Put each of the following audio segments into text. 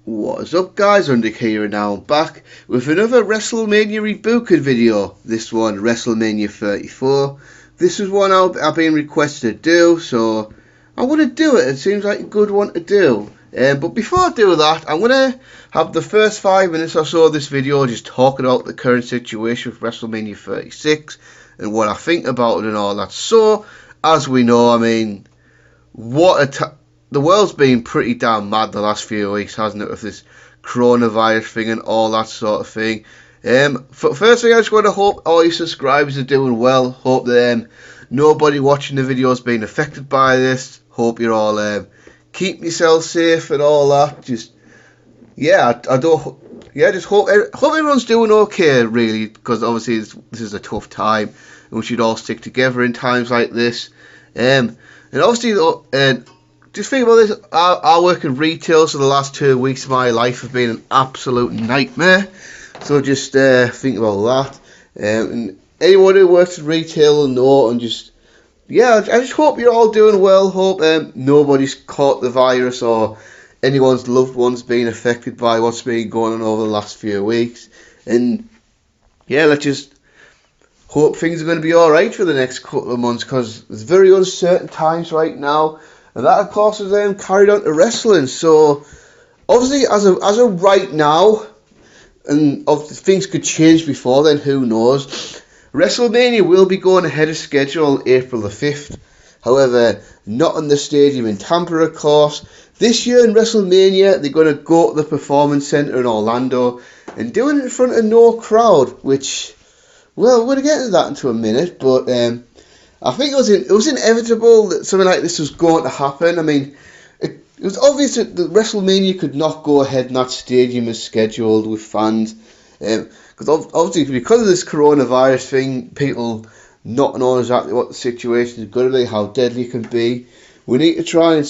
What is up, guys? Undic here, and now I'm back with another WrestleMania rebooking video. This one, WrestleMania 34. This is one I've been requested to do, so I want to do it. It seems like a good one to do. But before I do that, I'm going to have the first 5 minutes or so of this video just talking about the current situation with WrestleMania 36 and what I think about it and all that. So, as we know, I mean, the world's been pretty damn mad the last few weeks, hasn't it, with this coronavirus thing and all that sort of thing. First thing, I just want to hope all your subscribers are doing well. Hope that nobody watching the video has been affected by this. Hope you're all keeping yourself safe and all that. Just hope everyone's doing okay, really, because obviously this is a tough time and we should all stick together in times like this. And obviously, just think about this. I work in retail, so the last 2 weeks of my life have been an absolute nightmare. So just think about that. And anyone who works in retail will know, and I just hope you're all doing well. Hope nobody's caught the virus or anyone's loved ones being affected by what's been going on over the last few weeks. And yeah, let's just hope things are going to be alright for the next couple of months, because it's very uncertain times right now. And that, of course, is carried on to wrestling. So, obviously, as of right now, and things could change before then, who knows, WrestleMania will be going ahead of schedule April the 5th. However, not in the stadium in Tampa, of course. This year in WrestleMania, they're going to go to the Performance Center in Orlando and do it in front of no crowd, which, well, we're going to get into that into a minute, but I think it was inevitable that something like this was going to happen. I mean, it was obvious that the WrestleMania could not go ahead in that stadium as scheduled with fans. Because obviously, because of this coronavirus thing, people not knowing exactly what the situation is going to be, how deadly it can be, we need to try and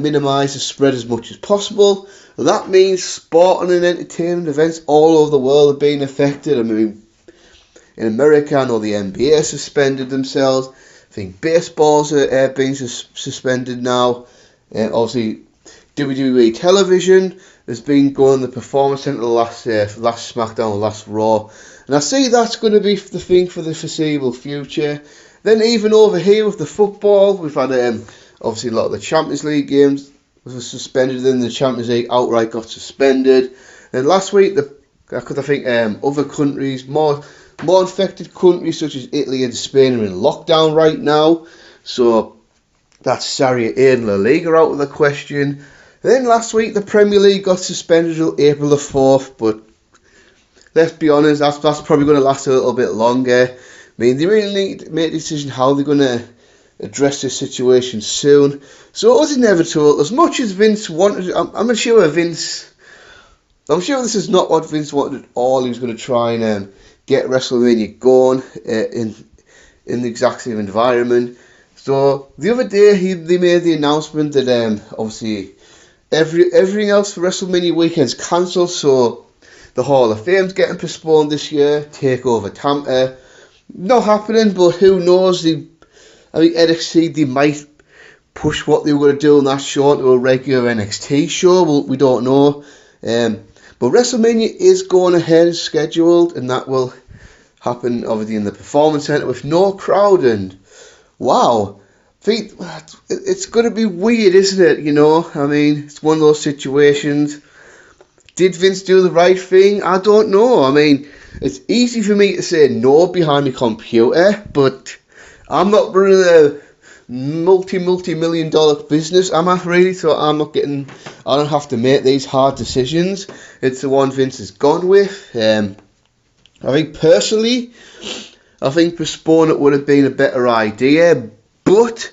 minimise the spread as much as possible. And that means sporting and entertainment events all over the world are being affected. I mean, in America, I know the NBA suspended themselves. I think baseball's being suspended now. Obviously, WWE television has been going to the Performance Center the last SmackDown, last Raw. And I see that's going to be the thing for the foreseeable future. Then even over here with the football, we've had obviously a lot of the Champions League games were suspended. Then the Champions League outright got suspended. And last week, I think other countries, more infected countries such as Italy and Spain are in lockdown right now. So that's Serie A and La Liga out of the question. And then last week the Premier League got suspended until April the 4th. But let's be honest, that's probably going to last a little bit longer. I mean, they really need to make a decision how they're going to address this situation soon. So it was inevitable. As much as Vince wanted, I'm sure this is not what Vince wanted at all. He was going to try and get WrestleMania going in the exact same environment. So the other day they made the announcement that obviously everything else for WrestleMania weekend's cancelled. So the Hall of Fame's getting postponed this year. Takeover Tampa not happening, but who knows? NXT, they might push what they were going to do on that show to a regular NXT show. We don't know. But WrestleMania is going ahead as scheduled, and that will happen obviously in the Performance Center with no crowd. And wow, it's going to be weird, isn't it? You know, I mean, it's one of those situations. Did Vince do the right thing? I don't know. I mean, it's easy for me to say no behind my computer, but I'm not running a multi-million dollar business, am I really? So I don't have to make these hard decisions. It's the one Vince has gone with. I think personally, postpone it would have been a better idea, but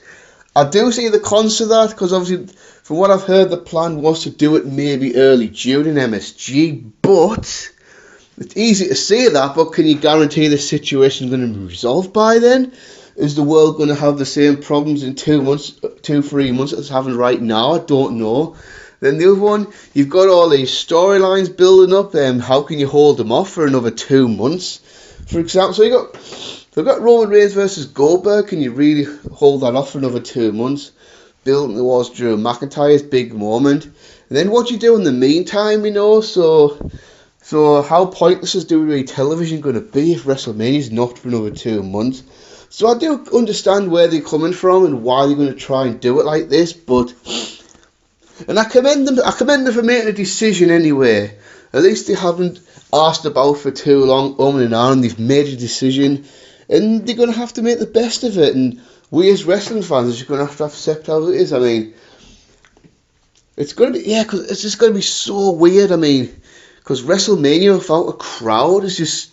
I do see the cons to that, because obviously from what I've heard the plan was to do it maybe early June in MSG, but it's easy to say that, but can you guarantee the situation is going to be resolved by then? Is the world going to have the same problems in 3 months as it's having right now? I don't know. Then the other one, you've got all these storylines building up. How can you hold them off for another 2 months? For example, so you've got Roman Reigns versus Goldberg. Can you really hold that off for another 2 months? building towards Drew McIntyre's big moment. And then what do you do in the meantime, So how pointless is WWE television going to be if WrestleMania's not for another 2 months? So I do understand where they're coming from and why they're going to try and do it like this, and I commend them for making a decision anyway. At least they haven't asked about for too long, and on. They've made a decision, and they're going to have to make the best of it. And we as wrestling fans are going to have to accept how it is. I mean, it's going to be, because it's just going to be so weird. I mean, because WrestleMania without a crowd it's just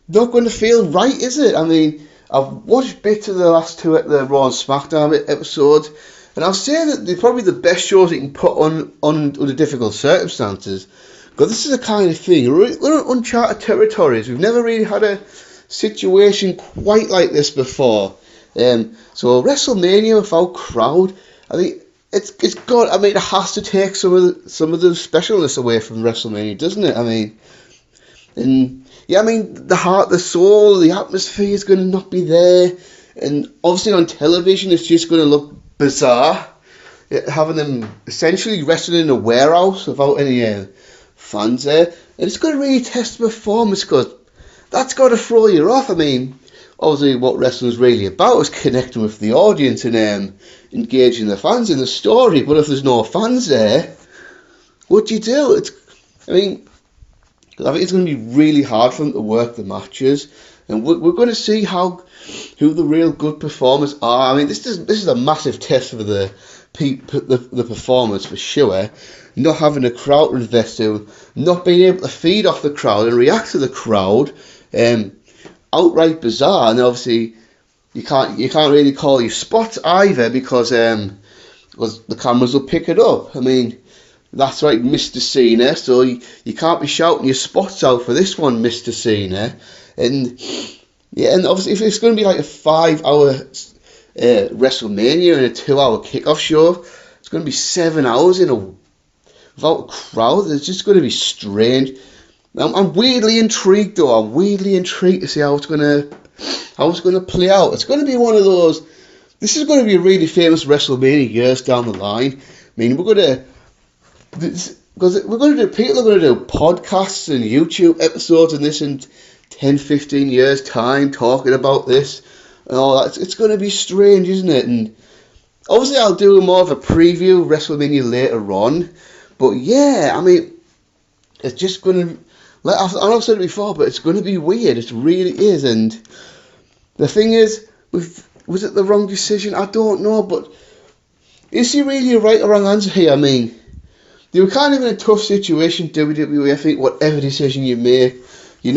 not going to feel right, is it? I mean, I've watched bits of the last two at the Raw and SmackDown episodes, and I'll say that they're probably the best shows you can put on under difficult circumstances. Because this is the kind of thing, we're in uncharted territories. We've never really had a situation quite like this before. So WrestleMania without crowd, I think it's got. I mean, it has to take some of the specialness away from WrestleMania, doesn't it? I mean, the heart, the soul, the atmosphere is going to not be there, and obviously on television it's just going to look bizarre, having them essentially wrestling in a warehouse without any fans there, and it's going to really test the performance because that's got to throw you off. I mean, obviously what wrestling's really about is connecting with the audience and engaging the fans in the story, but if there's no fans there, what do you do? I think it's going to be really hard for them to work the matches, and we're going to see who the real good performers are. I mean, this is a massive test for the performance for sure. Not having a crowd to invest in, not being able to feed off the crowd and react to the crowd, outright bizarre. And obviously, you can't really call your spots either because the cameras will pick it up. I mean, that's right, Mr. Cena. So you can't be shouting your spots out for this one, Mr. Cena. And obviously, if it's going to be like a 5-hour WrestleMania and a 2-hour kickoff show, it's going to be 7 hours without a crowd. It's just going to be strange. I'm weirdly intrigued though. I'm weirdly intrigued to see how it's going to play out. It's going to be one of those. This is going to be a really famous WrestleMania years down the line. I mean, people are going to do podcasts and YouTube episodes and this in 10, 15 years time talking about this and all that. It's going to be strange, isn't it? And obviously I'll do more of a preview of WrestleMania later on. But yeah, I mean, it's just going to, I've said it before, but it's going to be weird. It really is. And the thing is, was it the wrong decision? I don't know, but is there really a right or wrong answer here? I mean, they were kind of in a tough situation, WWE. I think whatever decision you make, you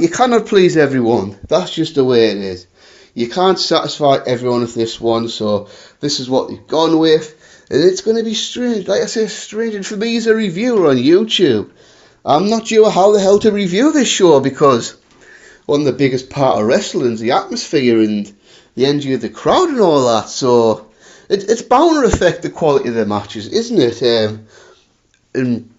cannot please everyone. That's just the way it is. You can't satisfy everyone with this one, so this is what they've gone with. And it's going to be strange. Like I say, strange. And for me as a reviewer on YouTube, I'm not sure how the hell to review this show because one of the biggest part of wrestling is the atmosphere and the energy of the crowd and all that. So it's bound to affect the quality of the matches, isn't it? I'm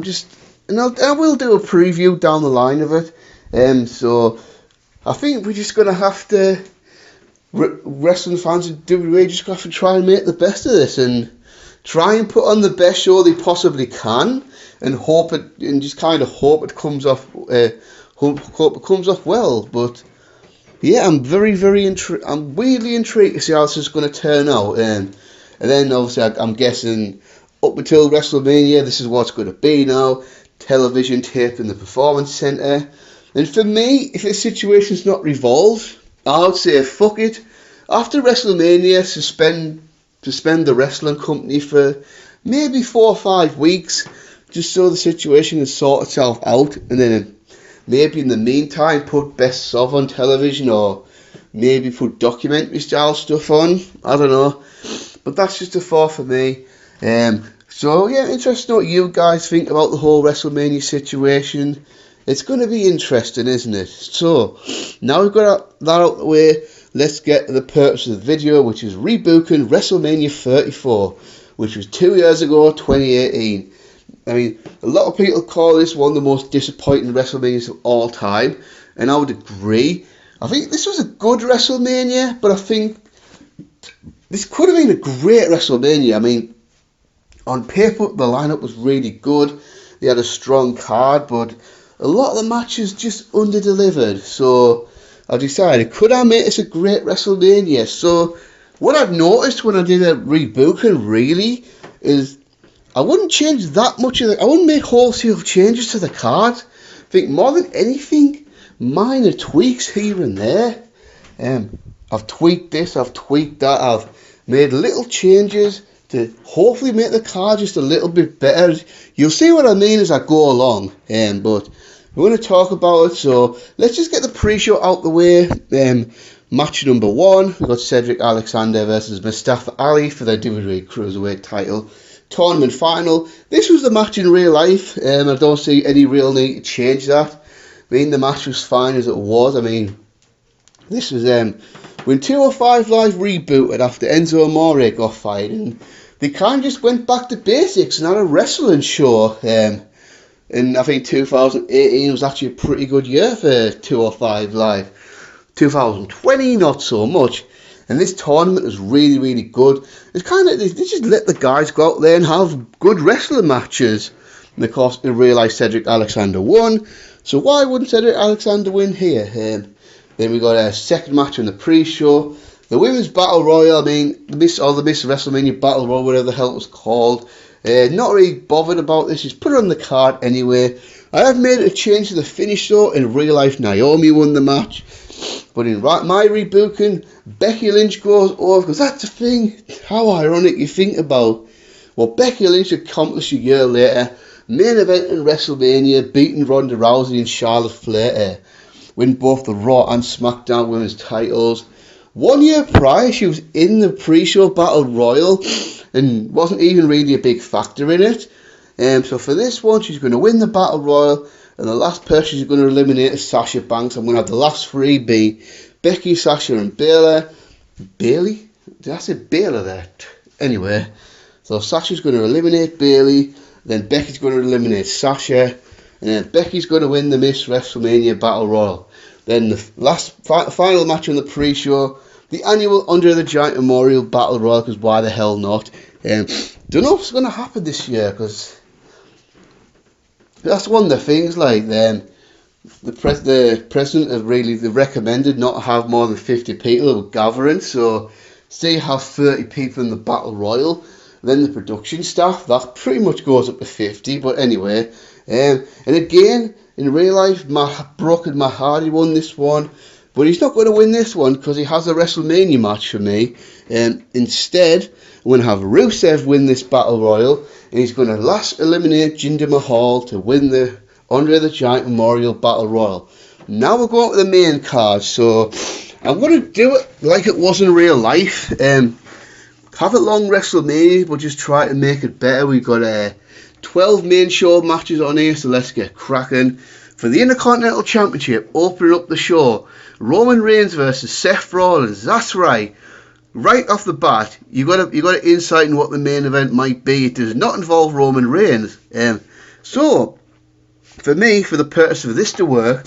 just, and I will do a preview down the line of it. So I think we're just going to have to, wrestling fans and WWE just have to try and make the best of this and try and put on the best show they possibly can and hope it comes off well. But yeah, I'm very, very intrigued. I'm weirdly intrigued to see how this is going to turn out. And then obviously I'm guessing up until WrestleMania, this is what's going to be now. Television tape in the Performance Centre. And for me, if the situation's not revolved, I would say fuck it. After WrestleMania, suspend the wrestling company for maybe 4 or 5 weeks, just so the situation can sort itself out. And then maybe in the meantime, put best of on television or maybe put documentary style stuff on. I don't know. But that's just a thought for me. So yeah, interesting to know what you guys think about the whole WrestleMania situation. It's going to be interesting, isn't it? So now we've got that out of the way, let's get to the purpose of the video, which is rebooking WrestleMania 34, which was 2 years ago, 2018. I mean, a lot of people call this one of the most disappointing WrestleManias of all time, and I would agree. I think this was a good WrestleMania, but I think this could have been a great WrestleMania. I mean, on paper, the lineup was really good. They had a strong card, but a lot of the matches just under-delivered. So I decided, could I make this a great WrestleMania? So what I've noticed when I did a rebooking, really, is I wouldn't change that much of I wouldn't make wholesale changes to the card. I think more than anything, minor tweaks here and there. I've tweaked this, I've tweaked that, I've made little changes to hopefully make the card just a little bit better. You'll see what I mean as I go along. But we're going to talk about it, so let's just get the pre-show out the way. Match number 1, we've got Cedric Alexander versus Mustafa Ali for the WWE Cruiserweight title. Tournament final. This was the match in real life. I don't see any real need to change that. I mean, the match was fine as it was. I mean, this was when 205 Live rebooted after Enzo Amore got fired, and they kind of just went back to basics and had a wrestling show. And I think 2018 was actually a pretty good year for 205 Live. 2020, not so much. And this tournament was really, really good. It's kind of, they just let the guys go out there and have good wrestling matches. And of course, they realised Cedric Alexander won. So why wouldn't Cedric Alexander win here? Then we got a second match on the pre-show. The Women's Battle Royal, I mean, the Miss WrestleMania Battle Royal, whatever the hell it was called. Not really bothered about this, just put it on the card anyway. I have made a change to the finish though. In real life, Naomi won the match. But in my rebooking, Becky Lynch goes over, because that's the thing, how ironic you think about what Becky Lynch accomplished a year later, main event in WrestleMania, beating Ronda Rousey and Charlotte Flair, win both the Raw and SmackDown Women's titles. 1 year prior, she was in the pre-show Battle Royal and wasn't even really a big factor in it. So for this one, she's going to win the Battle Royal, and the last person she's going to eliminate is Sasha Banks. I'm going to have the last 3 be Becky, Sasha and Bayley. Bayley? Did I say Bayley there? Anyway, so Sasha's going to eliminate Bayley, then Becky's going to eliminate Sasha, and then Becky's going to win the Miss WrestleMania Battle Royal. Then the last final match on the pre-show, the annual Andre the Giant Memorial Battle Royal, because why the hell not? Don't know what's going to happen this year, because that's one of the things, like, the president have really recommended not to have more than 50 people gathering, so say you have 30 people in the Battle Royal, then the production staff, that pretty much goes up to 50, but anyway, and again, in real life, Brock and Matt Hardy won this one, but he's not going to win this one because he has a WrestleMania match for me. Instead, I'm going to have Rusev win this Battle Royal, and he's going to last eliminate Jinder Mahal to win the Andre the Giant Memorial Battle Royal. Now we're going to the main card, so I'm going to do it like it was in real life. Have a long WrestleMania, but just try to make it better. We've got 12 main show matches on here, so let's get cracking. For the Intercontinental Championship, opening up the show, Roman Reigns versus Seth Rollins. That's right. Right off the bat, you got an insight in what the main event might be. It does not involve Roman Reigns. So, for me, for the purpose of this to work,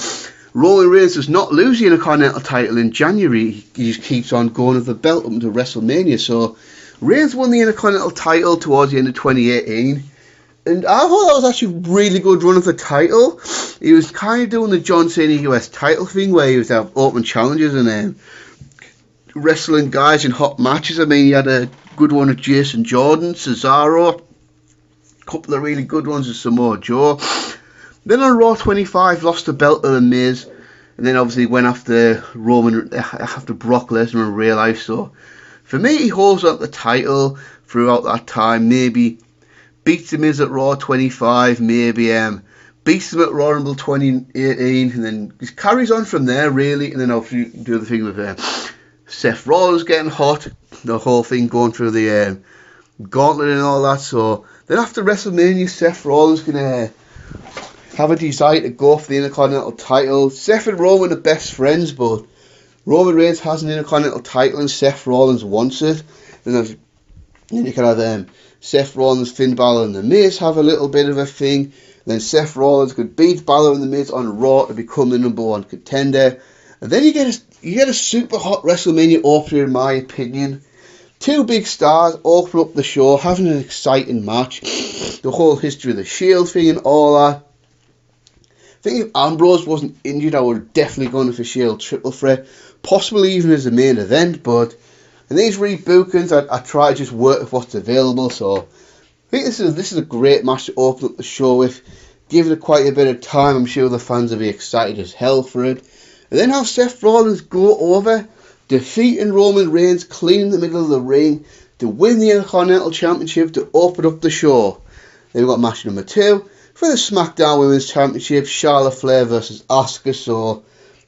Roman Reigns does not lose the Intercontinental title in January. He just keeps on going with the belt up until WrestleMania. So, Reigns won the Intercontinental title towards the end of 2018. And I thought that was actually a really good run of the title. He was kind of doing the John Cena US title thing where he was have open challenges and wrestling guys in hot matches. I mean, he had a good one with Jason Jordan, Cesaro, a couple of really good ones with Samoa Joe. Then on Raw 25, lost the belt to The Miz, and then obviously went after Brock Lesnar in real life. So for me, he holds up the title throughout that time. Maybe beats The Miz at Raw 25, maybe beats him at Royal Rumble 2018, and then just carries on from there, really. And then obviously do the thing with Seth Rollins getting hot, the whole thing going through the gauntlet and all that. So then after WrestleMania, Seth Rollins going to have a desire to go for the Intercontinental title. Seth and Roman are best friends, but Roman Reigns has an Intercontinental title and Seth Rollins wants it. Then you can have Seth Rollins, Finn Balor and The Miz have a little bit of a thing. Then Seth Rollins could beat Balor and The Miz on Raw to become the number 1 contender. And then you get a super hot WrestleMania opener, in my opinion. Two big stars open up the show, having an exciting match. The whole history of the Shield thing and all that. I think if Ambrose wasn't injured, I would have definitely gone for Shield triple threat, possibly even as the main event. But in these rebookings, I try to just work with what's available. So I think this is a great match to open up the show with. Give it quite a bit of time. I'm sure the fans will be excited as hell for it. And then have Seth Rollins go over, defeating Roman Reigns clean in the middle of the ring to win the Intercontinental Championship to open up the show. Then we've got match number 2 for the SmackDown Women's Championship, Charlotte Flair versus Asuka. So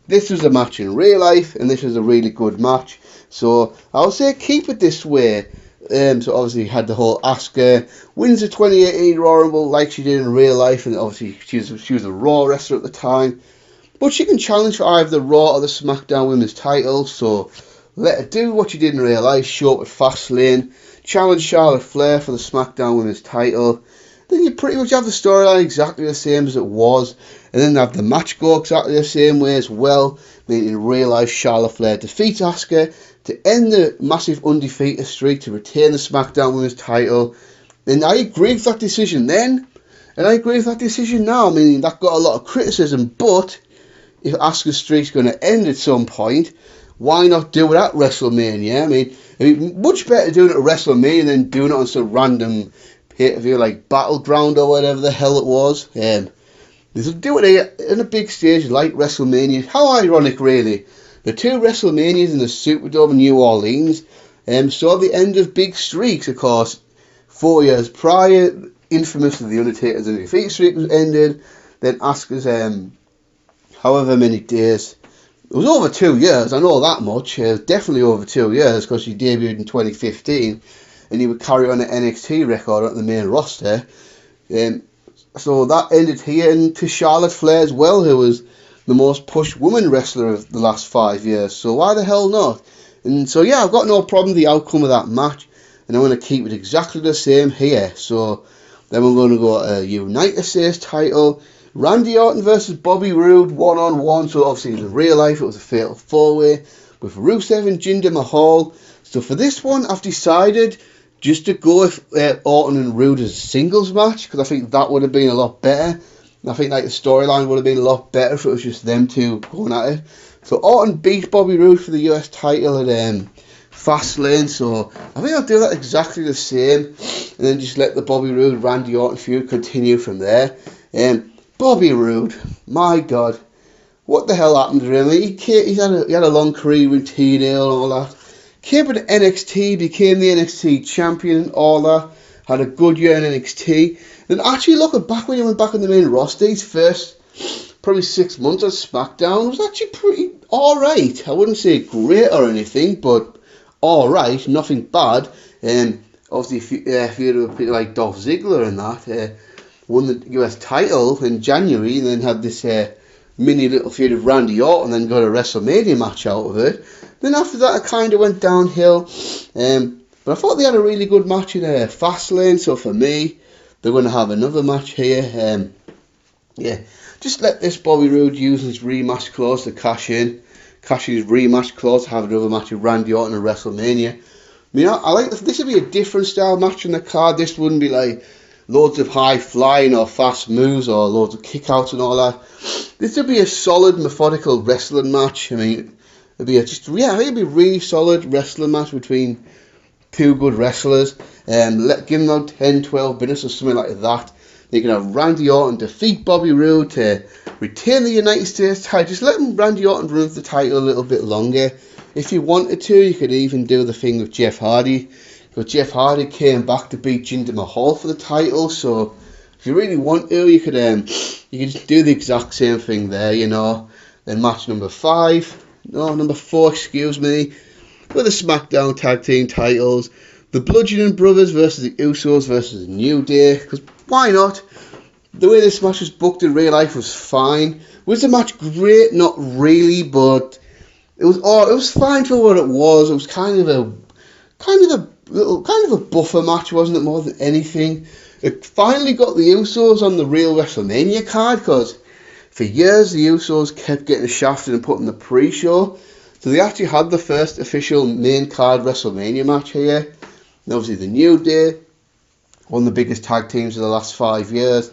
this was a match in real life, and this was a really good match. So I would say keep it this way. So obviously you had the whole Asuka wins the 2018 Royal Rumble like she did in real life, and obviously she was a Raw wrestler at the time. But she can challenge for either the Raw or the SmackDown Women's title, so let her do what she did in real life, show up at Fastlane, challenge Charlotte Flair for the SmackDown Women's title. Then you pretty much have the storyline exactly the same as it was, and then have the match go exactly the same way as well, meaning in real life Charlotte Flair defeats Asuka to end the massive undefeated streak to retain the SmackDown Women's title. And I agree with that decision then, and I agree with that decision now. I mean, that got a lot of criticism, but if Asuka's streak's going to end at some point, why not do it at WrestleMania? I mean, much better doing it at WrestleMania than doing it on some random pay-per-view like Battleground or whatever the hell it was. Do it in a big stage like WrestleMania. How ironic, really. The two WrestleManias in the Superdome in New Orleans saw the end of big streaks, of course. 4 years prior, infamously the Undertaker's undefeated streak was ended. Then Asuka's however many days. It was over 2 years, I know that much. It was definitely over 2 years because she debuted in 2015 and he would carry on an NXT record at the main roster. So that ended here, and to Charlotte Flair as well, who was the most pushed woman wrestler of the last 5 years. So why the hell not? And so yeah, I've got no problem with the outcome of that match, and I'm going to keep it exactly the same here. So then we're going to go a United States title. Randy Orton versus Bobby Roode 1-on-1. So obviously in real life it was a fatal 4-way with Rusev and Jinder Mahal. So for this one I've decided just to go with Orton and Roode as a singles match, because I think that would have been a lot better. And I think like the storyline would have been a lot better if it was just them two going at it. So Orton beat Bobby Roode for the US title at Fastlane. So I think I'll do that exactly the same, and then just let the Bobby Roode Randy Orton feud continue from there. Bobby Roode, my God, what the hell happened to him? He had a long career with TNA and all that. Came to NXT, became the NXT champion and all that. Had a good year in NXT. Then actually looking back when he went back on the main roster, his first probably 6 months on SmackDown was actually pretty alright. I wouldn't say great or anything, but alright, nothing bad. Obviously, if you had people like Dolph Ziggler and that, won the US title in January, and then had this mini little feud of Randy Orton, and then got a WrestleMania match out of it. Then after that, it kind of went downhill. But I thought they had a really good match in Fastlane, so for me, they're going to have another match here. Just let this Bobby Roode use his rematch clause to cash in his rematch clause to have another match with Randy Orton at WrestleMania. I mean, I like this would be a different style match in the card. This wouldn't be like loads of high flying or fast moves or loads of kickouts and all that. This would be a solid, methodical wrestling match. I mean, it'd be I think it'd be a really solid wrestling match between two good wrestlers. Give them out 10-12 minutes or something like that. You can have Randy Orton defeat Bobby Roode to retain the United States title. Just let Randy Orton run the title a little bit longer. If you wanted to, you could even do the thing with Jeff Hardy. Because Jeff Hardy came back to beat Jinder Mahal for the title. So if you really want to, you could just do the exact same thing there, you know. Then match number 4, excuse me, for the SmackDown Tag Team titles. The Bludgeoning Brothers versus the Usos versus New Day. Because why not? The way this match was booked in real life was fine. Was the match great? Not really, but it was fine for what it was. It was kind of a buffer match, wasn't it? More than anything, it finally got the Usos on the real WrestleMania card, because for years the Usos kept getting shafted and put in the pre-show. So they actually had the first official main card WrestleMania match here. And obviously the New Day, one of the biggest tag teams of the last 5 years.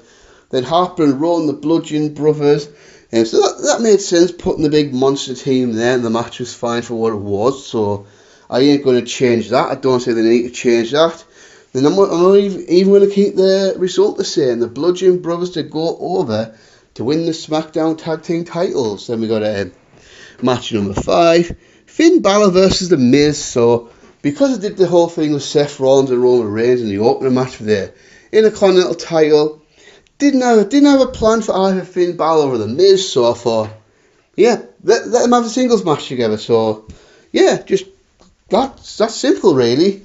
Then Harper and Rowan, the Bludgeon Brothers. So that made sense, putting the big monster team there, and the match was fine for what it was. So I ain't going to change that. I don't say they need to change that. Then I'm not even going to keep the result the same. The Bludgeon Brothers to go over to win the SmackDown Tag Team titles. Then we got a match number 5. Finn Balor versus The Miz. So because I did the whole thing with Seth Rollins and Roman Reigns in the opening match for the Intercontinental title, didn't have a plan for either Finn Balor or The Miz. So I thought, yeah, let them have a singles match together. So yeah, just that's simple really.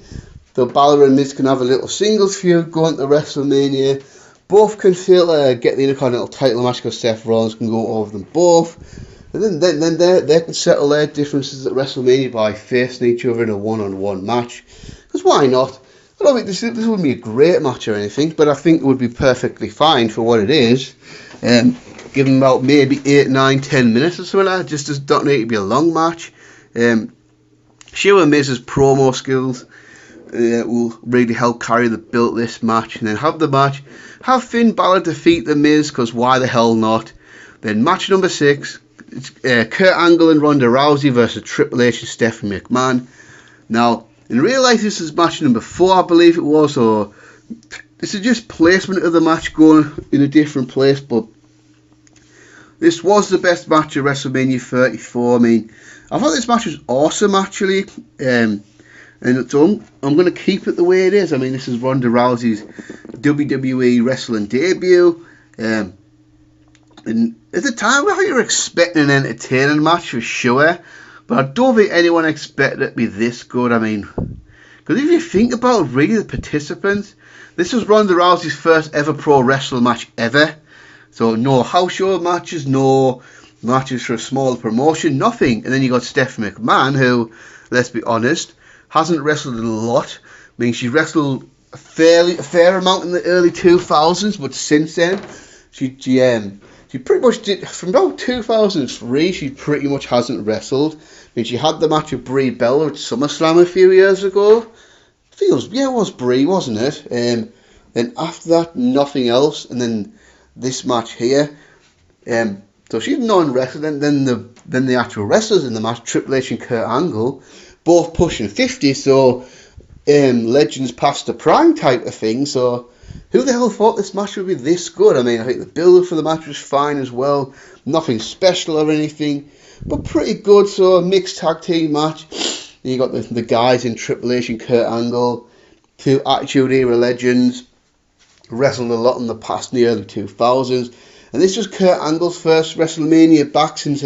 So Balor and Miz can have a little singles feud going to WrestleMania. Both can still get the Intercontinental title match because Seth Rollins can go over them both. And then they can settle their differences at WrestleMania by facing each other in a one-on-one match. Because why not? I don't think this wouldn't be a great match or anything, but I think it would be perfectly fine for what it is. Give them about maybe 8, 9, 10 minutes or something like that. Just does not need to be a long match. Sure, Miz's promo skills will really help carry the build this match. And then have the match. Have Finn Balor defeat The Miz, because why the hell not? Then match number 6. It's Kurt Angle and Ronda Rousey versus Triple H and Stephanie McMahon. Now, in real life, this is match number 4, I believe it was, or this is just placement of the match going in a different place, but this was the best match of WrestleMania 34. I mean, I thought this match was awesome, actually, and so I'm going to keep it the way it is. I mean, this is Ronda Rousey's WWE wrestling debut, and at the time, I think you were expecting an entertaining match for sure, but I don't think anyone expected it to be this good. I mean, because if you think about really the participants, this was Ronda Rousey's first ever pro wrestling match ever. So no house show matches, no matches for a smaller promotion, nothing. And then you got Stephanie McMahon, who, let's be honest, hasn't wrestled a lot. I mean, she wrestled a fair amount in the early 2000s, but since then, she pretty much did, from about 2003, she pretty much hasn't wrestled. I mean, she had the match with Brie Bella at SummerSlam a few years ago. I think it was Brie, wasn't it? Then after that, nothing else. And then this match here. So she's non-wrestler. Then the actual wrestlers in the match, Triple H and Kurt Angle, both pushing 50. So legends past the prime type of thing. So who the hell thought this match would be this good? I mean, I think the build-up for the match was fine as well. Nothing special or anything, but pretty good. So a mixed tag team match. Then you got the guys in Triple H and Kurt Angle, 2 Attitude Era legends, wrestled a lot in the past in the early 2000s. And this was Kurt Angle's first WrestleMania back since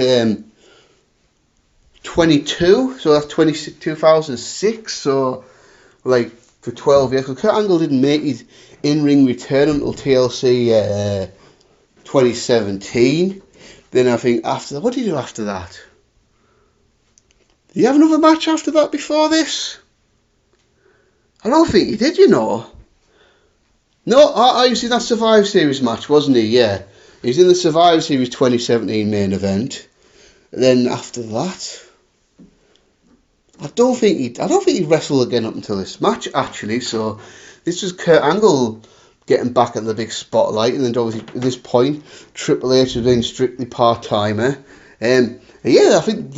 22, so that's 2006. So like for 12 years. Because Kurt Angle didn't make his in-ring return until TLC 2017. Then I think after that, what did he do after that? Did he have another match after that before this? I don't think he did, you know. No, I was in that Survivor Series match, wasn't he? Yeah. He was in the Survivor Series 2017 main event. And then after that, I don't think he wrestled again up until this match, actually. So this was Kurt Angle getting back in the big spotlight, and then obviously at this point, Triple H has been strictly part-timer. Yeah, I think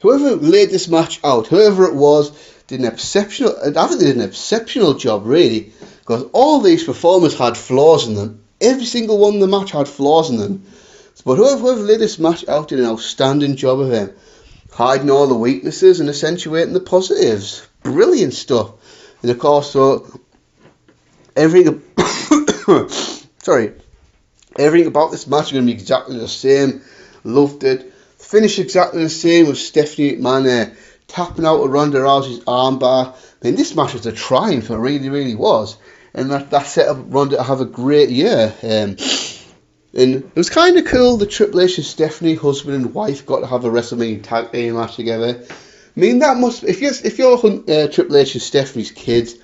whoever laid this match out, whoever it was, did an exceptional. I think they did an exceptional job, really, because all these performers had flaws in them. Every single one in the match had flaws in them. But whoever laid this match out did an outstanding job of him, hiding all the weaknesses and accentuating the positives. Brilliant stuff. And of course, so everything about this match is going to be exactly the same. Loved it. Finish exactly the same with Stephanie McMahon tapping out of Ronda Rousey's armbar. I mean, this match was a triumph. It really, really was. And that set up Ronda to have a great year. And it was kind of cool that Triple H and Stephanie, husband and wife, got to have a WrestleMania tag team match together. I mean, that must, if you're Triple H and Stephanie's kids,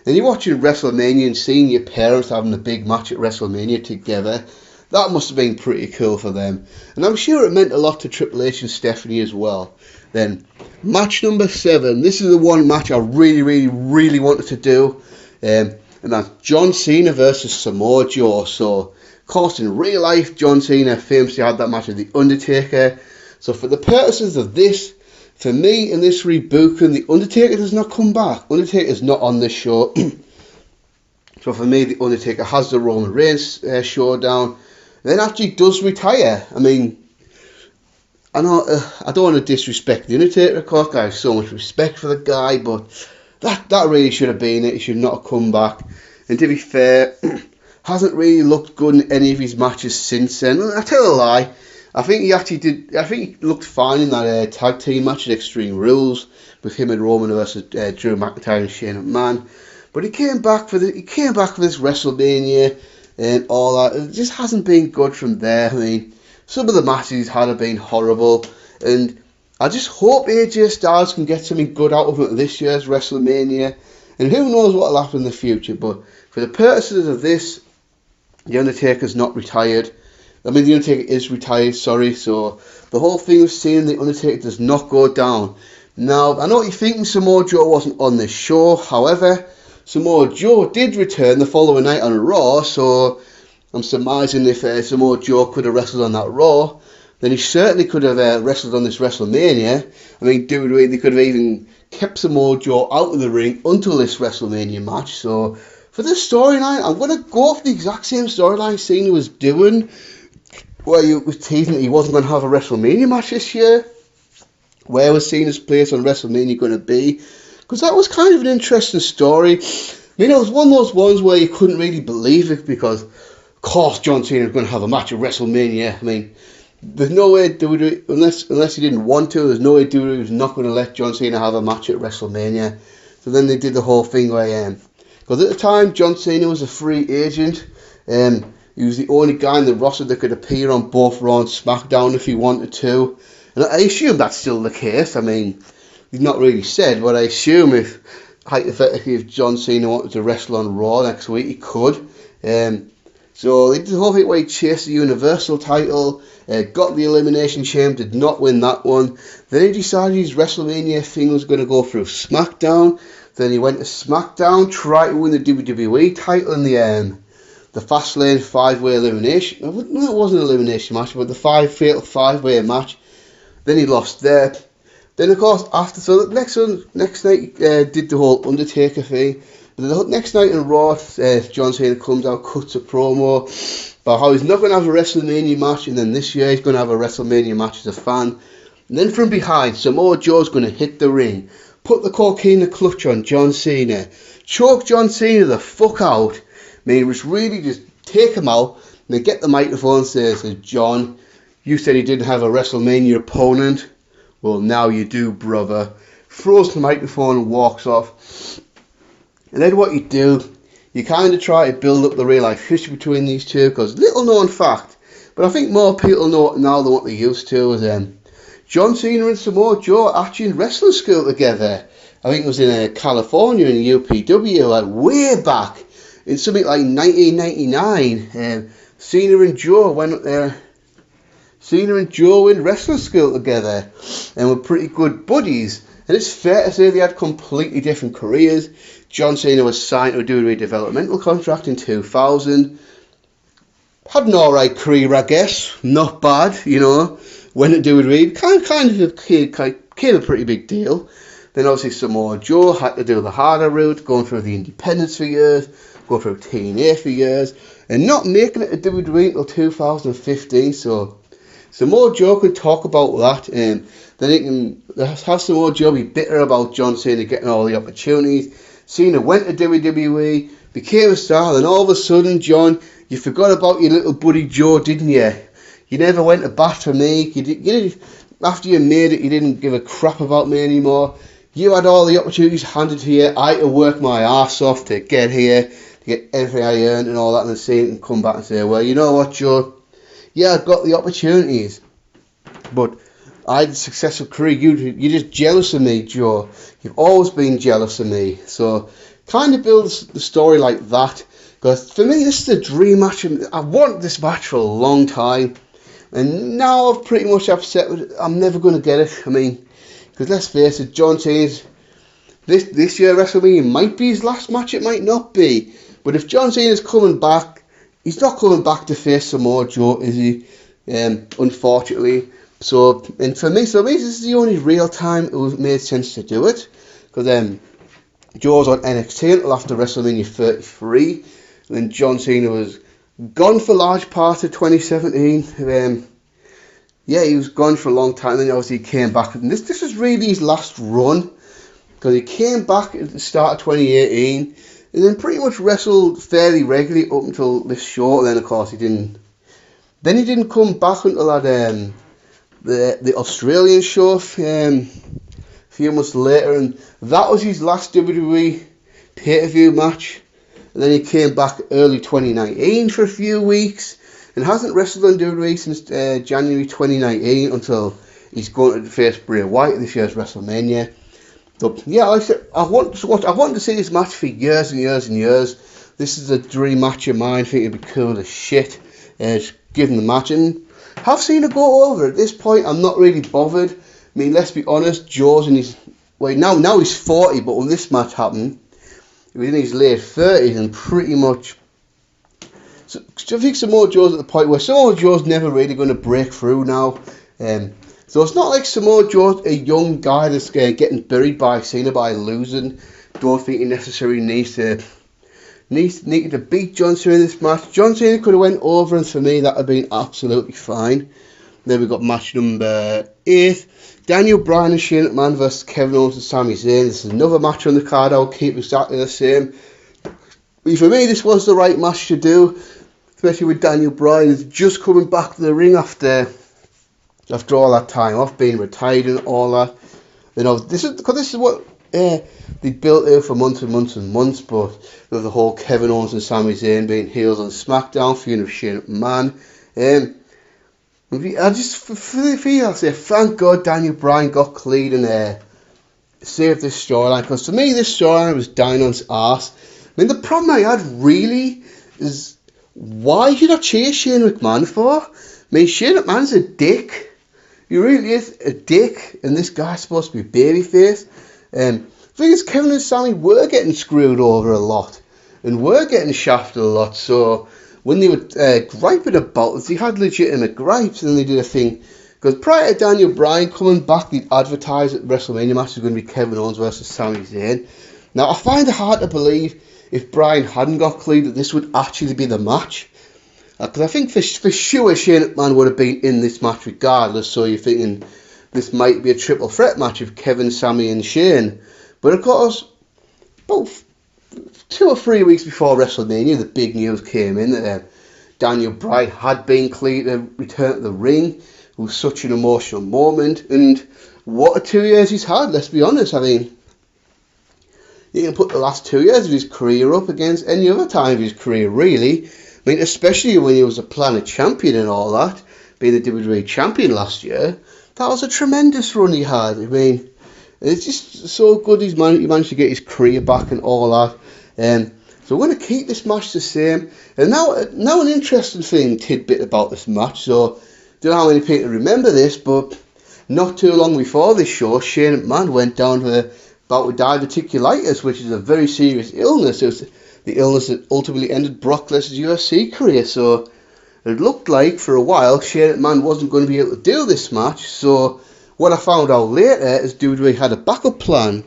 and you're watching WrestleMania and seeing your parents having a big match at WrestleMania together, that must have been pretty cool for them. And I'm sure it meant a lot to Triple H and Stephanie as well. Then match number 7. This is the one match I really wanted to do. And that's John Cena versus Samoa Joe. So, of course, in real life, John Cena famously had that match with The Undertaker. So, for the purposes of this, for me in this rebooking, The Undertaker does not come back. Undertaker is not on this show. So, for me, The Undertaker has the Roman Reigns showdown. And then actually does retire. I mean, I know I don't want to disrespect The Undertaker, of course. I have so much respect for the guy, but that really should have been it. He should not have come back. And to be fair, hasn't really looked good in any of his matches since then. I tell a lie. I think he actually did. I think he looked fine in that tag team match at Extreme Rules with him and Roman versus Drew McIntyre and Shane McMahon. But he came back for this WrestleMania and all that. It just hasn't been good from there. I mean, some of the matches he's had have been horrible, and I just hope AJ Styles can get something good out of it this year's WrestleMania. And who knows what will happen in the future. But for the purposes of this, The Undertaker's not retired. I mean, The Undertaker is retired, sorry. So the whole thing of seeing The Undertaker does not go down. Now, I know what you're thinking, Samoa Joe wasn't on this show. However, Samoa Joe did return the following night on Raw. So I'm surmising if Samoa Joe could have wrestled on that Raw, then he certainly could have wrestled on this WrestleMania. I mean, they could have even kept Samoa Joe out of the ring until this WrestleMania match. So for this storyline, I'm going to go for the exact same storyline Cena was doing, where he was teasing that he wasn't going to have a WrestleMania match this year. Where was Cena's place on WrestleMania going to be? Because that was kind of an interesting story. I mean, it was one of those ones where you couldn't really believe it because, of course, John Cena was going to have a match at WrestleMania. I mean, there's no way WWE, unless he didn't want to, there's no way WWE was not going to let John Cena have a match at WrestleMania. So then they did the whole thing where, because at the time, John Cena was a free agent. He was the only guy in the roster that could appear on both Raw and SmackDown if he wanted to. And I assume that's still the case. I mean, he's not really said, but I assume hypothetically, if John Cena wanted to wrestle on Raw next week, he could. So they did the whole thing where he chased the Universal title, got the Elimination Chamber, did not win that one. Then he decided his WrestleMania thing was going to go through SmackDown. Then he went to SmackDown, tried to win the WWE title in the Fastlane 5-way elimination. No, it wasn't an elimination match, but the fatal 5-way match. Then he lost there. Then, of course, so the next night he did the whole Undertaker thing. But the next night in Raw, John Cena comes out, cuts a promo about how he's not going to have a WrestleMania match, and then this year he's going to have a WrestleMania match as a fan. And then from behind, Samoa Joe's going to hit the ring, put the cocaine clutch on John Cena, choke John Cena the fuck out. I mean, it was really just take him out, and they get the microphone and says, John, you said he didn't have a WrestleMania opponent. Well, now you do, brother. Throws the microphone and walks off. And then what you do, you kind of try to build up the real life history between these two, because little known fact, but I think more people know it now than what they used to, is John Cena and Samoa Joe actually in wrestling school together. I think it was in California in UPW, like way back in something like 1999. Cena and Joe went up there. Cena and Joe in wrestling school together and were pretty good buddies. And it's fair to say they had completely different careers. John Cena was signed to do a developmental contract in 2000. Had an alright career, I guess. Not bad, you know. Went to do it, kind of became a pretty big deal. Then obviously Samoa Joe had to do the harder route, going through the independents for years, going through TNA for years, and not making it to WWE until 2015. So Samoa Joe can talk about that, and then he can have Samoa Joe be bitter about John Cena getting all the opportunities. Cena went to WWE, became a star, and then all of a sudden, John, you forgot about your little buddy Joe, didn't you? You never went to bat for me. After you made it, you didn't give a crap about me anymore. You had all the opportunities handed to you. I had to work my arse off to get here, to get everything I earned and all that, and then Cena can come back and say, well, you know what, Joe? Yeah, I got the opportunities, but I had a successful career. You're just jealous of me, Joe. You've always been jealous of me. So kind of build the story like that. Because for me, this is a dream match. I've wanted this match for a long time. And now I've pretty much upset with it. I'm never going to get it. I mean, Because let's face it, John Cena's this year WrestleMania might be his last match, it might not be. But if John Cena's coming back, he's not coming back to face Samoa Joe, is he? Unfortunately. So, and for me, this is the only real time it made sense to do it. Because Joe's on NXT until after WrestleMania 33. And John Cena was gone for large parts of 2017. He was gone for a long time. Then obviously he came back. And this was really his last run. Because he came back at the start of 2018. And then pretty much wrestled fairly regularly up until this show. And then, of course, he didn't. Then he didn't come back until that the Australian show a few months later, and that was his last WWE pay-per-view match. And then he came back early 2019 for a few weeks, and hasn't wrestled on WWE since January 2019 until he's going to face Bray Wyatt this year's WrestleMania. So yeah, like I said, I wanted to see this match for years and years and years. This is a dream match of mine. I think it'd be cool as shit. Just given the match, and have seen it go over. At this point, I'm not really bothered. I mean, let's be honest, Joe's in his now he's 40, but when this match happened, he was in his late 30s, and pretty much. So I think Samoa Joe's at the point where Samoa Joe's never really going to break through now. So it's not like Samoa Joe's a young guy that's getting buried by Cena by losing. Don't think he necessarily needs to beat John Cena in this match. John Cena could have went over, and for me that would have been absolutely fine. Then we got match number 8. Daniel Bryan and Shane McMahon versus Kevin Owens and Sami Zayn. This is another match on the card. I'll keep exactly the same. But for me, this was the right match to do, especially with Daniel Bryan just coming back to the ring after all that time off, being retired and all that. You know, this is what they built it for months and months and months. But with the whole Kevin Owens and Sami Zayn being heels on SmackDown, feuding with Shane McMahon. I just feel, I'll say, thank God Daniel Bryan got clean and saved this storyline, because to me this storyline was dying on its arse. I mean, the problem I had really is, why should I chase Shane McMahon for? I mean, Shane McMahon's a dick. He really is a dick, and this guy's supposed to be babyface. The thing is, Kevin and Sami were getting screwed over a lot, and were getting shafted a lot, so when they were griping about it, they had legitimate gripes, and then they did a thing, because prior to Daniel Bryan coming back, they'd advertised that WrestleMania match was going to be Kevin Owens versus Sami Zayn. Now, I find it hard to believe, if Bryan hadn't got clean, that this would actually be the match. Because I think for sure Shane McMahon would have been in this match regardless, so you're thinking this might be a triple threat match of Kevin, Sami and Shane. But of course, both 2 or 3 weeks before WrestleMania, the big news came in that Daniel Bryan had been cleared to return to the ring. It was such an emotional moment, and what a 2 years he's had, let's be honest. I mean, you can put the last 2 years of his career up against any other time of his career, really. I mean, especially when he was a Planet Champion and all that, being the WWE Champion last year. That was a tremendous run he had. I mean, it's just so good he managed to get his career back and all that. So we're going to keep this match the same. And now an interesting tidbit about this match. So, don't know how many people remember this, but not too long before this show, Shane McMahon went down with a bout with diverticulitis, which is a very serious illness. It was the illness that ultimately ended Brock Lesnar's UFC career. So it looked like for a while Shane McMahon wasn't going to be able to do this match. So what I found out later is WWE had a backup plan,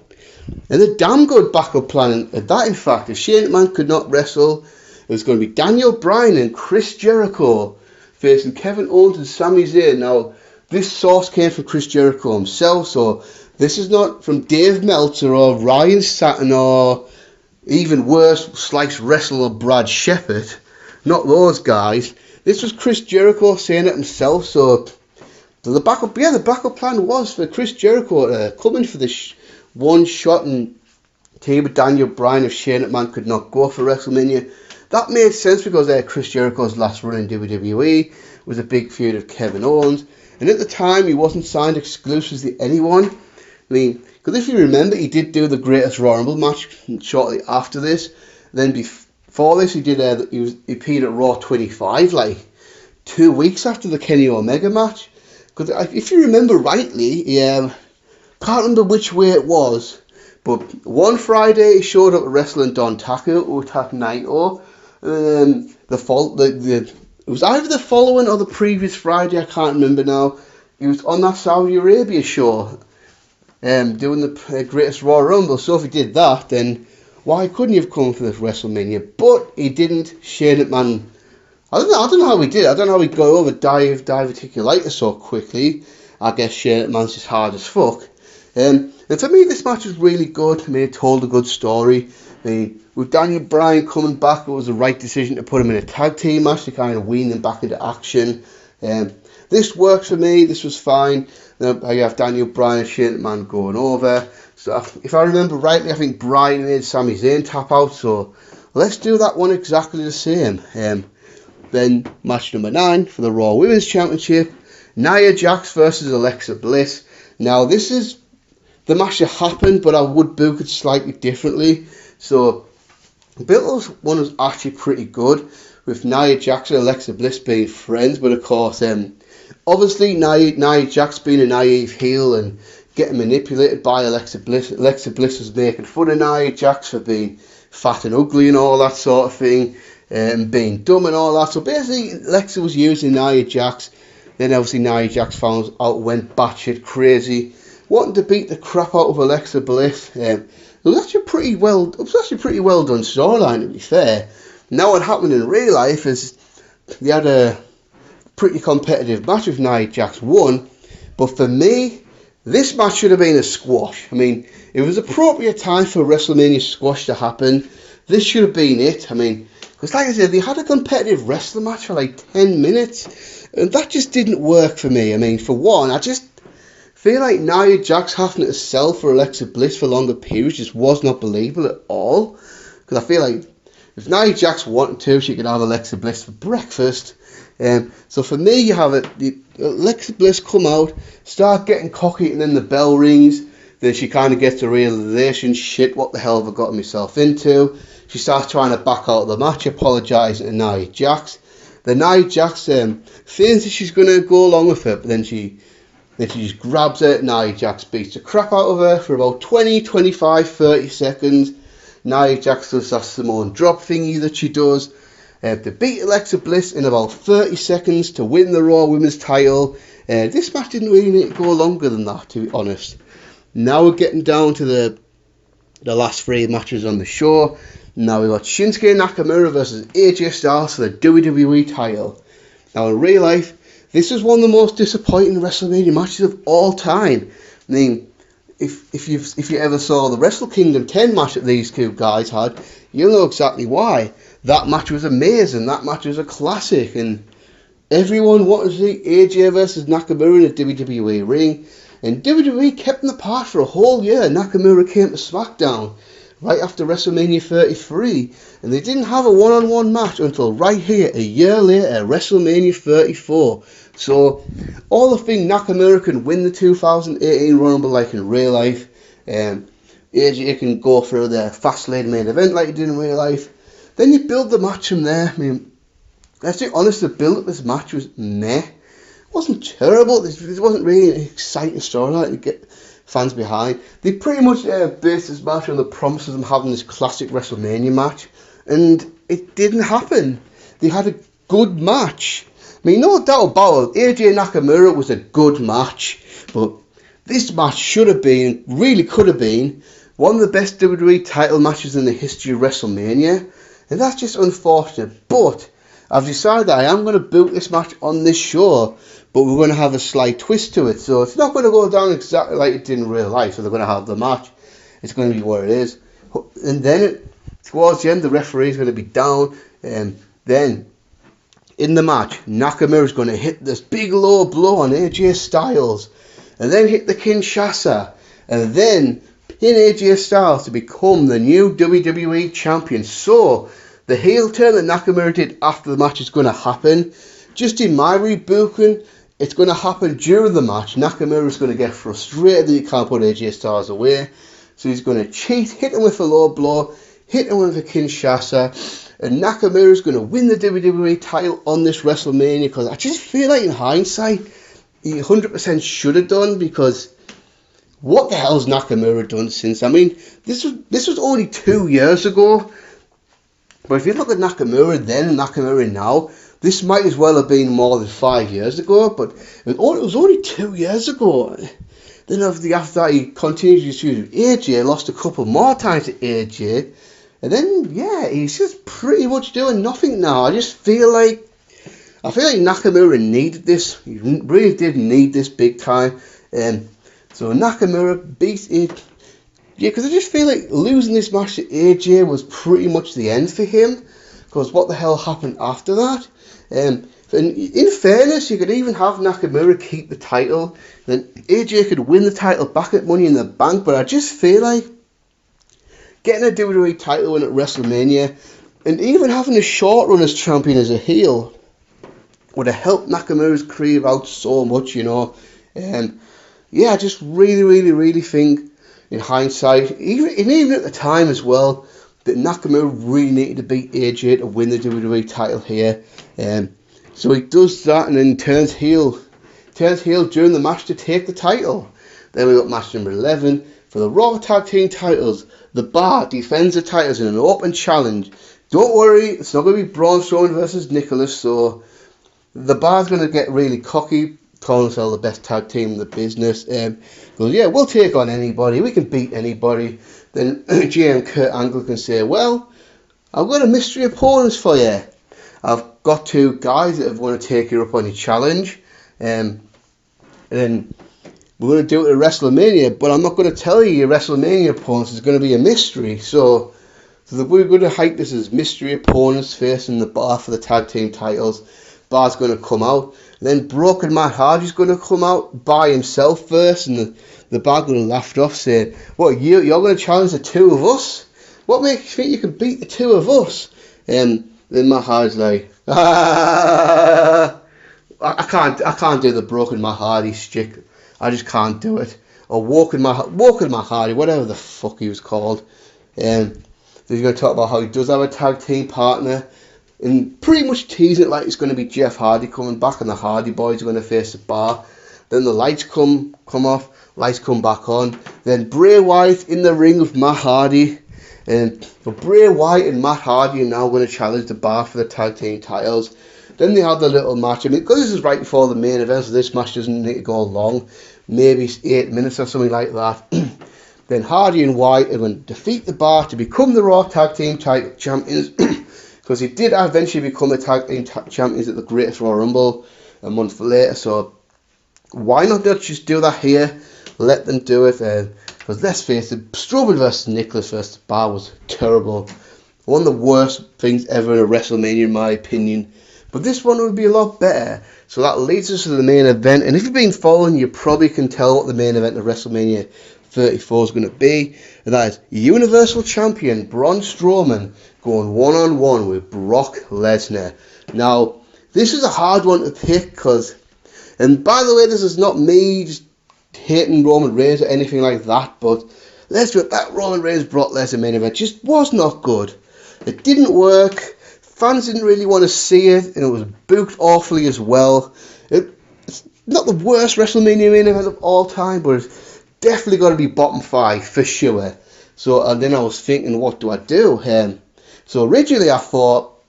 and a damn good backup plan at that. In fact, if Shane McMahon could not wrestle, it was going to be Daniel Bryan and Chris Jericho facing Kevin Owens and Sami Zayn. Now, this source came from Chris Jericho himself, so this is not from Dave Meltzer or Ryan Satin or even worse, slice wrestler Brad Shepard. Not those guys. This was Chris Jericho saying it himself. So the backup plan was for Chris Jericho to come in for this one shot and team with Daniel Bryan if Shane McMahon could not go for WrestleMania. That made sense because Chris Jericho's last run in WWE was a big feud of Kevin Owens, and at the time he wasn't signed exclusively to anyone. I mean, because if you remember, he did do the Greatest Royal Rumble match shortly after this. Then before this, he appeared at Raw 25, like 2 weeks after the Kenny Omega match. Because if you remember rightly, can't remember which way it was, but one Friday he showed up wrestling Don Taku or Tak Naito, and it was either the following or the previous Friday, I can't remember now. He was on that Saudi Arabia show, doing the Greatest Royal Rumble. So if he did that, then why couldn't he have come for this WrestleMania? But he didn't. Shane McMahon, I don't know how he did. I don't know how he'd go over diverticulitis so quickly. I guess Shane McMahon's just hard as fuck. And for me, this match was really good. I mean, it told a good story. I mean, with Daniel Bryan coming back, it was the right decision to put him in a tag team match to kind of wean them back into action. This worked for me. This was fine. You have Daniel Bryan and Shane McMahon going over. So if I remember rightly, I think Bryan made Sami Zayn tap out. So let's do that one exactly the same. Then match number 9 for the Raw Women's Championship. Nia Jax versus Alexa Bliss. Now this is the match that happened, but I would book it slightly differently. So Bill's one was actually pretty good, with Nia Jax and Alexa Bliss being friends, but of course, obviously Nia Jax being a naive heel and getting manipulated by Alexa Bliss. Alexa Bliss was making fun of Nia Jax for being fat and ugly and all that sort of thing, and being dumb and all that. So basically, Alexa was using Nia Jax. Then obviously Nia Jax found out, went batshit crazy, wanting to beat the crap out of Alexa Bliss. It was actually pretty well done storyline, to be fair. Now what happened in real life is they had a pretty competitive match with Nia Jax won, but for me, this match should have been a squash. I mean, it was appropriate time for WrestleMania squash to happen. This should have been it. I mean, because like I said, they had a competitive wrestling match for like 10 minutes, and that just didn't work for me. I mean, for one, I just feel like Nia Jax having to sell for Alexa Bliss for longer periods just was not believable at all. Because I feel like if Nia Jax wanted to, she could have Alexa Bliss for breakfast. So for me, you have Alexa Bliss come out, start getting cocky, and then the bell rings. Then she kind of gets a realization, shit, what the hell have I gotten myself into? She starts trying to back out of the match, apologising to Nia Jax. Then Nia Jax feels that she's going to go along with it, but then she just grabs her. Nia Jax beats the crap out of her for about 20, 25, 30 seconds. Nia Jax does that Samoan drop thingy that she does to beat Alexa Bliss in about 30 seconds to win the Raw Women's title. This match didn't really need to go longer than that, to be honest. Now we're getting down to the last 3 matches on the show. Now we've got Shinsuke Nakamura versus AJ Styles for the WWE title. Now in real life, this is one of the most disappointing WrestleMania matches of all time. I mean, if you ever saw the Wrestle Kingdom 10 match that these two guys had, you'll know exactly why. That match was amazing. That match was a classic, and everyone wanted to see AJ versus Nakamura in a WWE ring. And WWE kept them apart for a whole year. Nakamura came to SmackDown right after WrestleMania 33, and they didn't have a one-on-one match until right here, a year later, WrestleMania 34. So, all the thing Nakamura can win the 2018 Royal Rumble like in real life, AJ can go through the fast-lane main event like he did in real life, then you build the match from there. I mean, let's be honest, the build of this match was meh. It wasn't terrible. There wasn't really an exciting storyline to get fans behind. They pretty much based this match on the promise of them having this classic WrestleMania match, and it didn't happen. They had a good match. I mean, no doubt about it, AJ Nakamura was a good match, but this match should have been, really could have been, one of the best WWE title matches in the history of WrestleMania, and that's just unfortunate. But I've decided that I am going to book this match on this show, but we're going to have a slight twist to it. So it's not going to go down exactly like it did in real life. So they're going to have the match. It's going to be what it is. And then towards the end, the referee is going to be down. And then in the match, Nakamura is going to hit this big low blow on AJ Styles. And then hit the Kinshasa. And then pin AJ Styles to become the new WWE champion. So the heel turn that Nakamura did after the match is going to happen. Just in my rebooking, it's going to happen during the match. Nakamura is going to get frustrated that he can't put AJ Styles away. So he's going to cheat, hit him with a low blow, hit him with a Kinshasa. And Nakamura is going to win the WWE title on this WrestleMania. Because I just feel like in hindsight, he 100% should have done. Because what the hell's Nakamura done since? I mean, this was only 2 years ago. But if you look at Nakamura then and Nakamura now, this might as well have been more than 5 years ago. But it was only 2 years ago. Then after that, he continued his feud with AJ, lost a couple more times to AJ. And then, yeah, he's just pretty much doing nothing now. I feel like Nakamura needed this. He really did need this big time. So Nakamura beat it. Yeah, because I just feel like losing this match to AJ was pretty much the end for him. Because what the hell happened after that? And in fairness, you could even have Nakamura keep the title. Then AJ could win the title back at Money in the Bank. But I just feel like getting a WWE title win at WrestleMania and even having a short run as champion as a heel would have helped Nakamura's career out so much, you know. Yeah, I just really think, in hindsight, even at the time as well, that Nakamura really needed to beat AJ to win the WWE title here. So he does that and then turns heel during the match to take the title. Then we got match number 11 for the Raw Tag Team titles. The Bar defends the titles in an open challenge. Don't worry, it's not going to be Braun Strowman versus Nicholas, so the Bar's going to get really cocky, calling themselves the best tag team in the business. Goes, yeah, we'll take on anybody, we can beat anybody. Then GM Kurt Angle can say, well, I've got a mystery opponents for you. I've got 2 guys that want to take you up on your challenge. And then we're going to do it at WrestleMania, but I'm not going to tell you your WrestleMania opponents is going to be a mystery. So we're going to hype this as mystery opponents facing the Bar for the tag team titles. Bar's going to come out. And then Broken Matt Hardy's going to come out by himself first, and the Bar going to laugh it off, saying, "What, you're going to challenge the 2 of us? What makes you think you can beat the 2 of us?" Then Matt Hardy's like, I can't do the Broken Matt Hardy stick. I just can't do it. Or Walking Matt Hardy, whatever the fuck he was called. Then he's going to talk about how he does have a tag team partner, and pretty much teasing it like it's going to be Jeff Hardy coming back and the Hardy Boys are going to face the Bar. Then the lights come off, lights come back on. Then Bray Wyatt in the ring with Matt Hardy. And Bray Wyatt and Matt Hardy are now going to challenge the Bar for the tag team titles. Then they have the little match. I mean, because this is right before the main event, so this match doesn't need to go long. Maybe 8 minutes or something like that. Then Hardy and Wyatt are going to defeat the Bar to become the Raw Tag Team title champions. Because he did eventually become the tag team champions at the Greatest Royal Rumble a month later. So why not just do that here? Let them do it. Because let's face it, Strowman versus Nicholas versus the Bar was terrible. One of the worst things ever in a WrestleMania, in my opinion. But this one would be a lot better. So that leads us to the main event. And if you've been following, you probably can tell what the main event of WrestleMania 34 is going to be. And that is Universal Champion Braun Strowman going one-on-one with Brock Lesnar. Now, this is a hard one to pick because, and by the way, this is not me just hating Roman Reigns or anything like that, but let's admit that Roman Reigns Brock Lesnar main event just was not good. It didn't work. Fans didn't really want to see it, and it was booked awfully as well. It's not the worst WrestleMania main event of all time, but it's definitely got to be bottom 5 for sure. So, and then I was thinking, what do I do? So originally I thought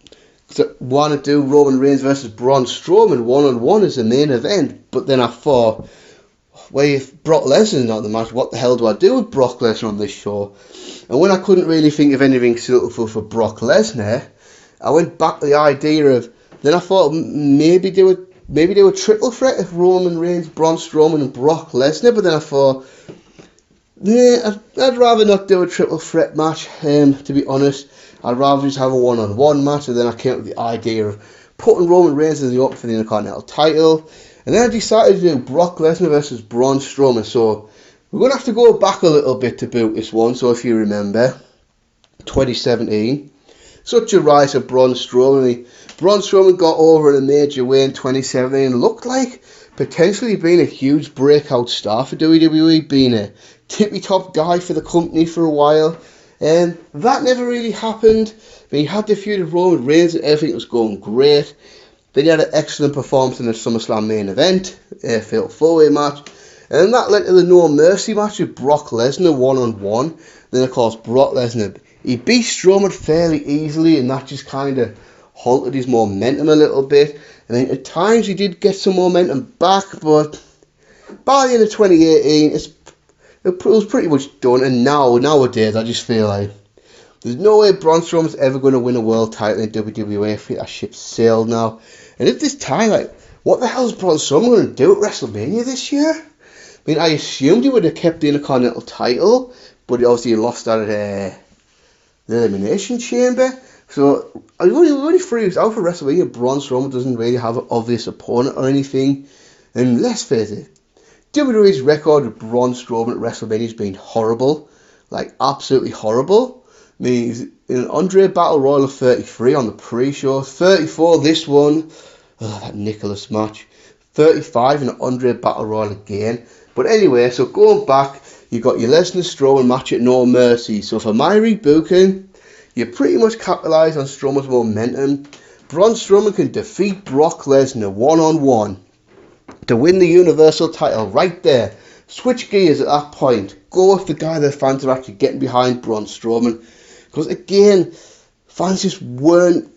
I want to do Roman Reigns versus Braun Strowman one-on-one as the main event, but then I thought, well, if Brock Lesnar's not the match, what the hell do I do with Brock Lesnar on this show? And when I couldn't really think of anything suitable for Brock Lesnar, I went back to the idea of, then I thought maybe do a triple threat of Roman Reigns, Braun Strowman and Brock Lesnar, but then I thought, yeah, I'd rather not do a triple threat match, to be honest. I'd rather just have a one-on-one match, and then I came up with the idea of putting Roman Reigns in the open for the Intercontinental title, and then I decided to do Brock Lesnar versus Braun Strowman. So we're going to have to go back a little bit to boot this one. So if you remember, 2017, such a rise of Braun Strowman. Braun Strowman got over in a major way in 2017 and looked like potentially being a huge breakout star for WWE, being a tippy-top guy for the company for a while. And that never really happened. But he had the feud with Roman Reigns and everything was going great. Then he had an excellent performance in the SummerSlam main event, fatal 4-way match. And then that led to the No Mercy match with Brock Lesnar 1-on-1. Then, of course, Brock Lesnar, he beat Strowman fairly easily, and that just kind of halted his momentum a little bit. And then at times he did get some momentum back, but by the end of 2018, it was pretty much done. And nowadays, I just feel like there's no way Braun Strowman's ever going to win a world title in WWE. I feel that ship's sailed now. And at this time, like, what the hell is Braun Strowman going to do at WrestleMania this year? I mean, I assumed he would have kept the Intercontinental title, but obviously he lost that at the Elimination Chamber. So, only 3 weeks out for WrestleMania. Braun Strowman doesn't really have an obvious opponent or anything. And let's face it, WWE's record with Braun Strowman at WrestleMania has been horrible. Like, absolutely horrible. I mean, he's in an Andre Battle Royal of 33 on the pre-show. 34 this one. Oh, that Nicholas match. 35 in an Andre Battle Royal again. But anyway, so going back, you got your Lesnar Strowman match at No Mercy. So for my rebooking, you pretty much capitalise on Strowman's momentum. Braun Strowman can defeat Brock Lesnar 1-on-1 to win the Universal title right there. Switch gears at that point. Go with the guy that fans are actually getting behind, Braun Strowman. Because again, fans just weren't.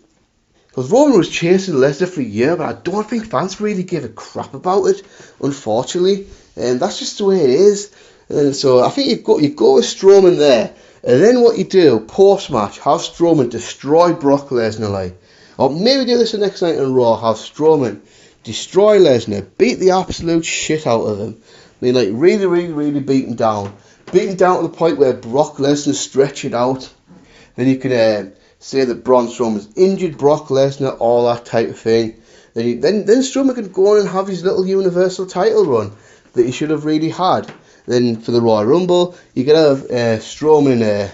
Because Roman was chasing Lesnar for a year, but I don't think fans really give a crap about it, unfortunately. And that's just the way it is. And so I think you go with Strowman there. And then what you do, post-match, have Strowman destroy Brock Lesnar, like. Or maybe do this the next night on Raw, have Strowman destroy Lesnar, beat the absolute shit out of him. I mean, like, really beat him down. Beat him down to the point where Brock Lesnar stretch it out. Then you can say that Braun Strowman's injured Brock Lesnar, all that type of thing. Then Strowman can go on and have his little Universal title run that he should have really had. Then for the Royal Rumble, you can have Strowman in a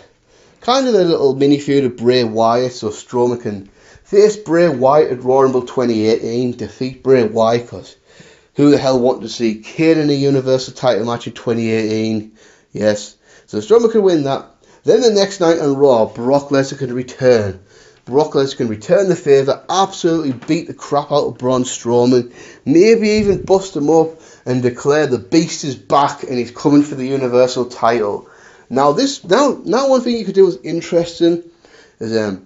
kind of a little mini feud with Bray Wyatt, so Strowman can face Bray Wyatt at Royal Rumble 2018, defeat Bray Wyatt, because who the hell wanted to see Kane in a Universal title match in 2018? Yes, so Strowman can win that. Then the next night on Raw, Brock Lesnar can return. Brock Lesnar can return the favour, absolutely beat the crap out of Braun Strowman, maybe even bust him up and declare the beast is back and he's coming for the Universal title. Now one thing you could do is interesting is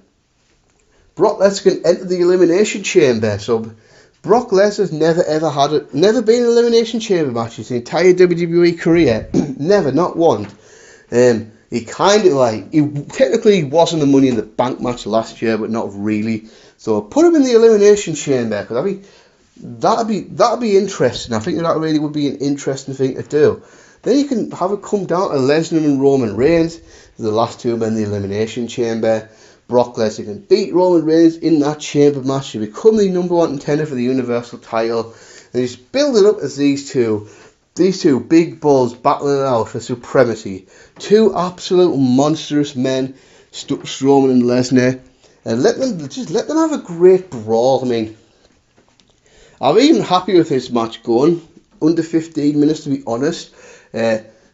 Brock Lesnar can enter the Elimination Chamber. So Brock Lesnar's never been in Elimination Chamber matches in his entire WWE career. Never, not one. He technically wasn't a Money in the Bank match last year, but not really. So put him in the Elimination Chamber, because I think that'd be interesting. I think that really would be an interesting thing to do. Then you can have it come down to Lesnar and Roman Reigns, the last two men in the Elimination Chamber. Brock Lesnar can beat Roman Reigns in that chamber match to become the number 1 contender for the Universal title. And just build it up as these two big bulls battling it out for supremacy. Two absolute monstrous men, Strowman and Lesnar. And let them have a great brawl. I mean, I'm even happy with this match going under 15 minutes, to be honest.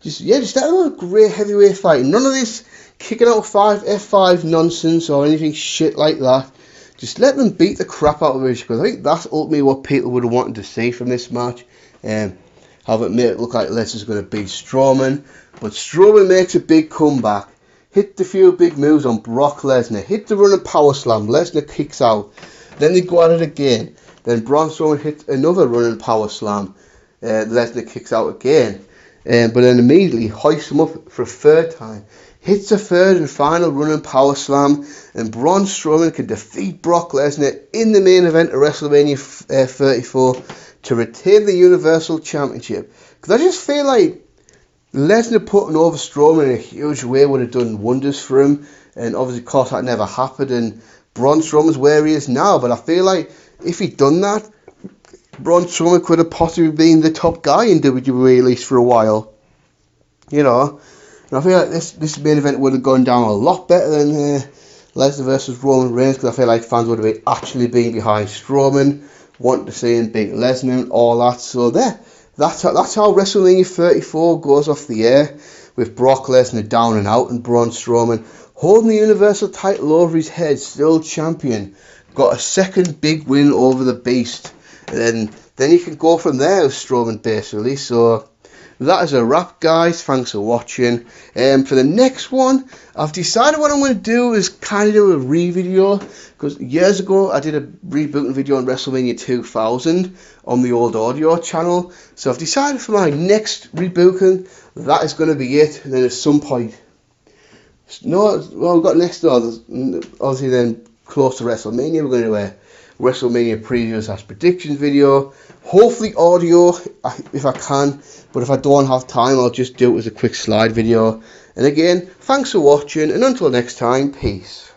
Just let them have a great heavyweight fight. None of this kicking out F5 nonsense or anything shit like that. Just let them beat the crap out of each other. I think that's ultimately what people would have wanted to see from this match. Have it make it look like Lesnar's going to beat Strowman. But Strowman makes a big comeback. Hit a few big moves on Brock Lesnar. Hit the running power slam. Lesnar kicks out. Then they go at it again. Then Braun Strowman hits another running power slam. Lesnar kicks out again. But then immediately hoists him up for a third time. Hits a third and final running power slam. And Braun Strowman can defeat Brock Lesnar in the main event of WrestleMania 34 to retain the Universal Championship. Because I just feel like Lesnar putting over Strowman in a huge way would have done wonders for him. And obviously, of course, that never happened. And Braun Strowman's where he is now. But I feel like if he'd done that, Braun Strowman could have possibly been the top guy in WWE, at least for a while. You know. And I feel like this main event would have gone down a lot better than Lesnar versus Roman Reigns. Because I feel like fans would have actually been behind Strowman, wanting to see him beat Lesnar and all that. So that's how WrestleMania 34 goes off the air, with Brock Lesnar down and out and Braun Strowman holding the Universal title over his head, still champion. Got a second big win over the Beast. And then you can go from there with Strowman, basically. So that is a wrap, guys. Thanks for watching. For the next one, I've decided what I'm going to do is kind of do a re-video, because years ago I did a rebooting video on WrestleMania 2000 on the old audio channel. So I've decided for my next rebooking, that is going to be it. And then at some point, no, well, we've got next door, obviously then close to WrestleMania, we're going to do a WrestleMania previews / predictions video. Hopefully audio if I can, but if I don't have time, I'll just do it as a quick slide video. And again, thanks for watching, and until next time, peace.